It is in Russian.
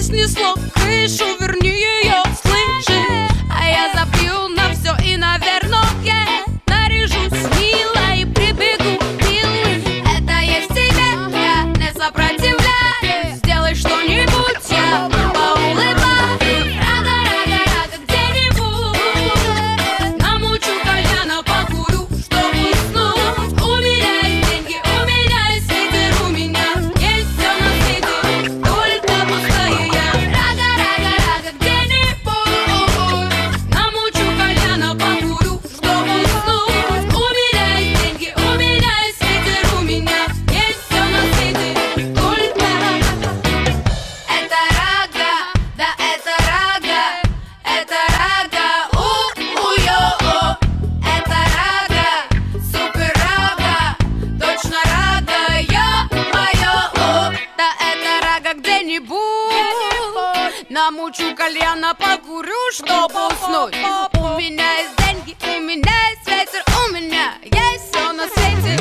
снесло крышу, верни ее, слышишь? А я забью на все и, наверное, наряжусь мило и прибегу милый. Это есть тебе, я не сопротивляюсь. Сделай что-нибудь, я поулыбаюсь. Рага, где-нибудь намучу кальяна, покурю, чтобы уснуть. У меня есть деньги, у меня есть ветер, у меня есть все на свете, только пустая я. Рага, где-нибудь намучу кальяна, покурю, чтобы уснуть. У меня есть деньги, у меня есть ветер, у меня есть все на свете, только это рага, да это рага, у-у-йо. Это рага, супер рага, точно рага, ё-моё. Да это рага, где-нибудь намучу кальяна, покурю, чтобы уснуть. У меня есть деньги, у меня есть ветер, у меня есть все на свете.